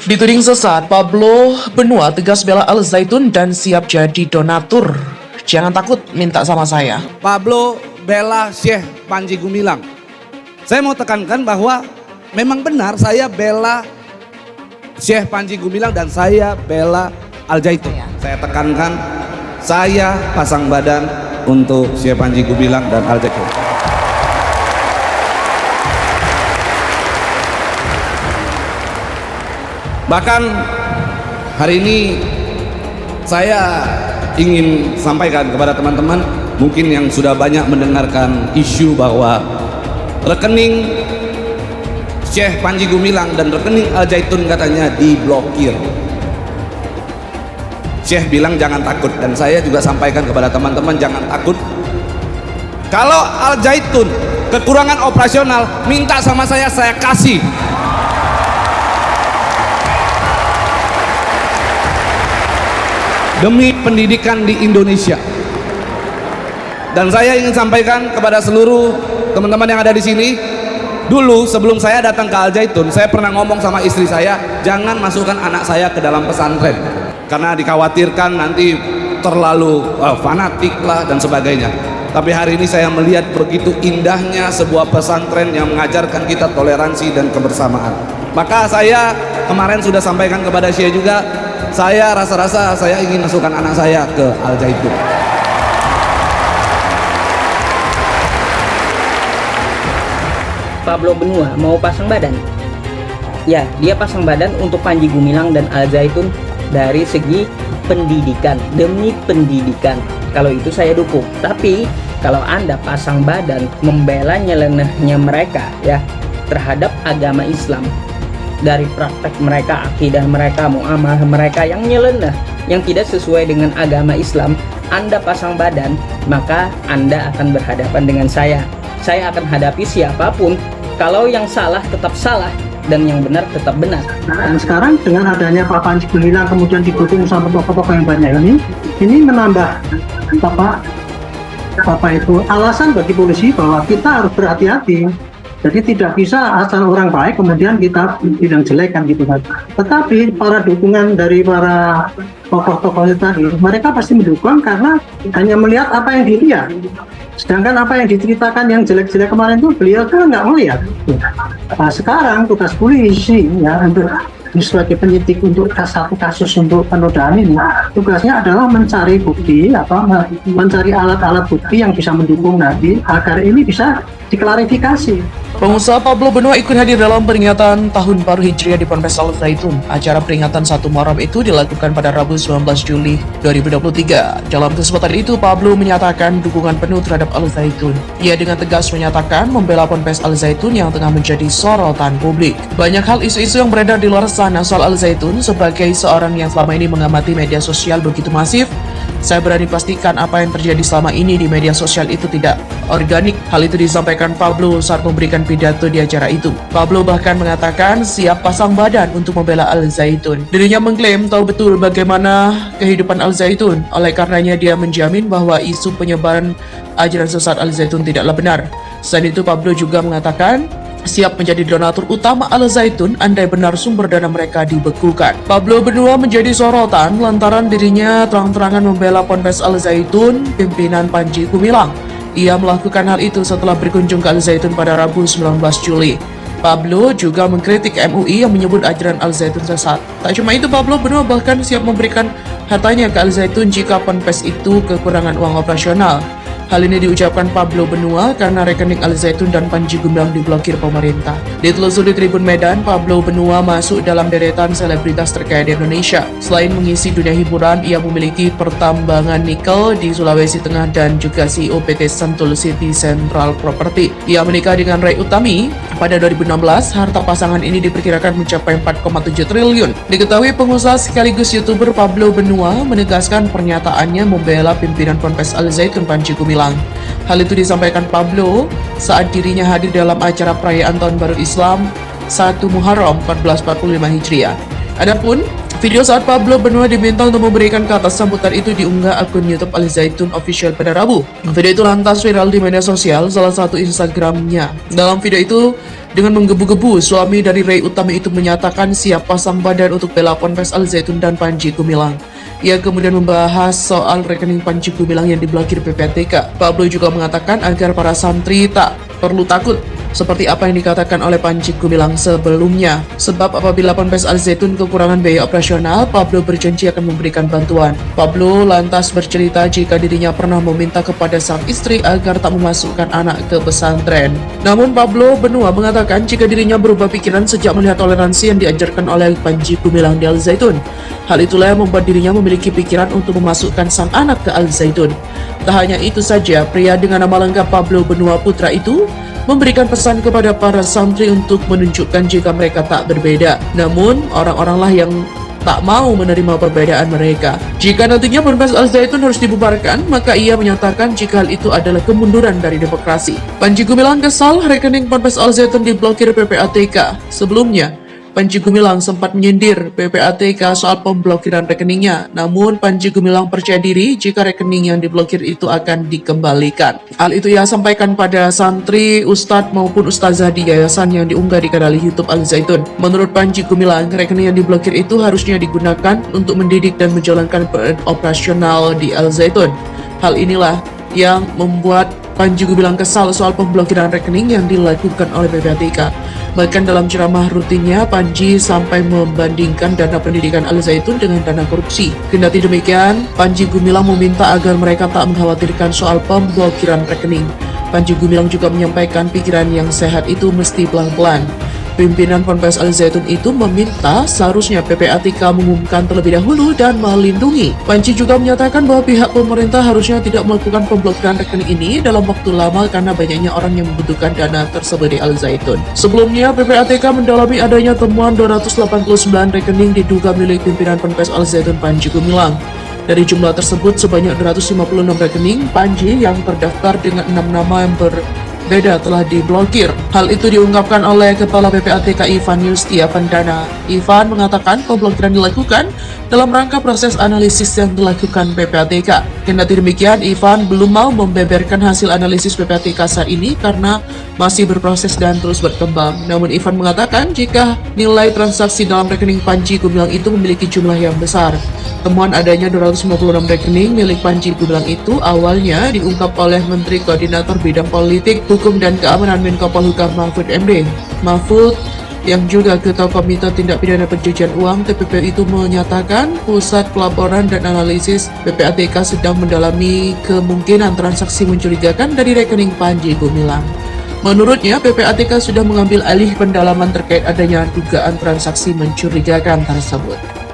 Dituding sesat, Pablo Benua tegas bela Al Zaitun dan siap jadi donatur. Jangan takut minta sama saya. Pablo bela Syekh Panji Gumilang. Saya mau tekankan bahwa memang benar saya bela Syekh Panji Gumilang dan saya bela Al Zaitun. Saya tekankan, saya pasang badan untuk Syekh Panji Gumilang dan Al Zaitun. Bahkan hari ini saya ingin sampaikan kepada teman-teman mungkin yang sudah banyak mendengarkan isu bahwa rekening Syekh Panji Gumilang dan rekening Al Zaitun katanya diblokir. Syekh bilang jangan takut, dan saya juga sampaikan kepada teman-teman jangan takut. Kalau Al Zaitun kekurangan operasional minta sama saya kasih. Demi pendidikan di Indonesia. Dan saya ingin sampaikan kepada seluruh teman-teman yang ada di sini, dulu sebelum saya datang ke Al Zaitun, saya pernah ngomong sama istri saya, jangan masukkan anak saya ke dalam pesantren karena dikhawatirkan nanti terlalu fanatik lah dan sebagainya. Tapi hari ini saya melihat begitu indahnya sebuah pesantren yang mengajarkan kita toleransi dan kebersamaan. Maka saya kemarin sudah sampaikan kepada Syekh juga, saya rasa-rasa saya ingin masukkan anak saya ke Al Zaitun. Pablo Benua mau pasang badan? Ya, dia pasang badan untuk Panji Gumilang dan Al Zaitun dari segi pendidikan, demi pendidikan. Kalau itu saya dukung. Tapi kalau Anda pasang badan membela nyelenehnya mereka ya terhadap agama Islam, dari praktek mereka, akidah mereka, muamalah mereka yang nyeleneh, yang tidak sesuai dengan agama Islam, Anda pasang badan, maka Anda akan berhadapan dengan saya. Saya akan hadapi siapapun. Kalau yang salah tetap salah dan yang benar tetap benar. Dan sekarang dengan adanya Pak Panji Gumilang kemudian didukung sama tokoh-tokoh yang banyak ini menambah apa itu alasan bagi polisi bahwa kita harus berhati-hati. Jadi tidak bisa asal orang baik kemudian kita bilang jelek kan gitu kan. Tetapi para dukungan dari para tokoh-tokoh tadi, mereka pasti mendukung karena hanya melihat apa yang dilihat. Sedangkan apa yang diceritakan yang jelek-jelek kemarin itu beliau kan nggak melihat. Nah, sekarang tugas polisi ya untuk sebagai penyidik untuk satu kasus untuk penodaan ini, tugasnya adalah mencari bukti atau mencari alat-alat bukti yang bisa mendukung nanti agar ini bisa diklarifikasi. Pengusaha Pablo Benua ikut hadir dalam peringatan Tahun Baru Hijriah di Ponpes Al Zaitun. Acara peringatan 1 Muharram itu dilakukan pada Rabu 19 Juli 2023. Dalam kesempatan itu, Pablo menyatakan dukungan penuh terhadap Al Zaitun. Ia dengan tegas menyatakan membela Ponpes Al Zaitun yang tengah menjadi sorotan publik. Banyak hal isu-isu yang beredar di luar sana soal Al Zaitun. Sebagai seorang yang selama ini mengamati media sosial begitu masif, saya berani pastikan apa yang terjadi selama ini di media sosial itu tidak organik. Hal itu disampaikan Pablo saat memberikan pidato di acara itu. Pablo bahkan mengatakan siap pasang badan untuk membela Al Zaitun. Dirinya mengklaim tahu betul bagaimana kehidupan Al Zaitun. Oleh karenanya dia menjamin bahwa isu penyebaran ajaran sesat Al Zaitun tidaklah benar. Selain itu, Pablo juga mengatakan siap menjadi donatur utama Al Zaitun andai benar sumber dana mereka dibekukan. Pablo Benua menjadi sorotan lantaran dirinya terang-terangan membela Ponpes Al Zaitun pimpinan Panji Gumilang. Ia melakukan hal itu setelah berkunjung ke Al Zaitun pada Rabu 19 Juli. Pablo juga mengkritik MUI yang menyebut ajaran Al Zaitun sesat. Tak cuma itu, Pablo Benua bahkan siap memberikan hartanya ke Al Zaitun jika Ponpes itu kekurangan uang operasional. Hal ini diucapkan Pablo Benua karena rekening Al Zaitun dan Panji Gumilang diblokir pemerintah. Ditelusuri Tribun Medan, Pablo Benua masuk dalam deretan selebritas terkaya di Indonesia. Selain mengisi dunia hiburan, ia memiliki pertambangan nikel di Sulawesi Tengah dan juga CEO PT Sentul City Central Property. Ia menikah dengan Ray Utami pada 2016. Harta pasangan ini diperkirakan mencapai 4,7 triliun. Diketahui pengusaha sekaligus YouTuber Pablo Benua menegaskan pernyataannya membela pimpinan Ponpes Al Zaitun Panji Gumilang. Hal itu disampaikan Pablo saat dirinya hadir dalam acara perayaan Tahun Baru Islam 1 Muharram 1445 Hijriah. Adapun Video saat Pablo Benua diminta untuk memberikan kata sambutan itu diunggah akun YouTube Al Zaitun Official pada Rabu. Video itu lantas viral di media sosial, salah satu Instagramnya. Dalam video itu, dengan menggebu-gebu, suami dari Ray Utami itu menyatakan siap pasang badan untuk bela Ponpes Al Zaitun dan Panji Gumilang. Ia kemudian membahas soal rekening Panji Gumilang yang diblokir PPATK. Pablo juga mengatakan agar para santri tak perlu takut, seperti apa yang dikatakan oleh Panji Gumilang sebelumnya. Sebab apabila Ponpes Al Zaitun kekurangan biaya operasional, Pablo berjanji akan memberikan bantuan. Pablo lantas bercerita jika dirinya pernah meminta kepada sang istri agar tak memasukkan anak ke pesantren. Namun Pablo Benua mengatakan jika dirinya berubah pikiran sejak melihat toleransi yang diajarkan oleh Panji Gumilang di Al Zaitun. Hal itulah yang membuat dirinya memiliki pikiran untuk memasukkan sang anak ke Al Zaitun. Tak hanya itu saja, pria dengan nama lengkap Pablo Benua Putra itu memberikan pesan kepada para santri untuk menunjukkan jika mereka tak berbeda. Namun, orang-oranglah yang tak mau menerima perbedaan mereka. Jika nantinya Ponpes Al Zaitun harus dibubarkan, maka ia menyatakan jika hal itu adalah kemunduran dari demokrasi. Panji Gumilang kesal rekening Ponpes Al Zaitun diblokir PPATK. Sebelumnya, Panji Gumilang sempat menyindir PPATK soal pemblokiran rekeningnya. Namun Panji Gumilang percaya diri jika rekening yang diblokir itu akan dikembalikan. Hal itu ia sampaikan pada santri, ustadz maupun ustazah di yayasan yang diunggah di kanal YouTube Al Zaitun. Menurut Panji Gumilang, rekening yang diblokir itu harusnya digunakan untuk mendidik dan menjalankan operasional di Al Zaitun. Hal inilah yang membuat Panji Gumilang kesal soal pemblokiran rekening yang dilakukan oleh PPATK. Bahkan dalam ceramah rutinnya, Panji sampai membandingkan dana pendidikan Al Zaitun dengan dana korupsi. Kendati demikian, Panji Gumilang meminta agar mereka tak mengkhawatirkan soal pemblokiran rekening. Panji Gumilang juga menyampaikan pikiran yang sehat itu mesti pelan-pelan. Pimpinan Ponpes Al Zaitun itu meminta seharusnya PPATK mengumumkan terlebih dahulu dan melindungi. Panji juga menyatakan bahwa pihak pemerintah harusnya tidak melakukan pemblokiran rekening ini dalam waktu lama karena banyaknya orang yang membutuhkan dana tersebut di Al Zaitun. Sebelumnya, PPATK mendalami adanya temuan 289 rekening diduga milik pimpinan Ponpes Al Zaitun Panji Gumilang. Dari jumlah tersebut, sebanyak 256 rekening Panji yang terdaftar dengan 6 nama yang berbeda telah diblokir. Hal itu diungkapkan oleh Kepala PPATK Ivan Yustia Vandana. Ivan mengatakan pemblokiran dilakukan dalam rangka proses analisis yang dilakukan PPATK. Kendati demikian, Ivan belum mau membeberkan hasil analisis PPATK saat ini karena masih berproses dan terus berkembang. Namun Ivan mengatakan jika nilai transaksi dalam rekening Panji Gumilang itu memiliki jumlah yang besar. Temuan adanya 256 rekening milik Panji Gumilang itu awalnya diungkap oleh Menteri Koordinator Bidang Politik, Hukum dan Keamanan Menko Polhukam Mahfud MD. Mahfud yang juga Ketua Komite Tindak Pidana Pencucian Uang TPPU itu menyatakan Pusat Pelaporan dan Analisis PPATK sedang mendalami kemungkinan transaksi mencurigakan dari rekening Panji Gumilang. Menurutnya, PPATK sudah mengambil alih pendalaman terkait adanya dugaan transaksi mencurigakan tersebut.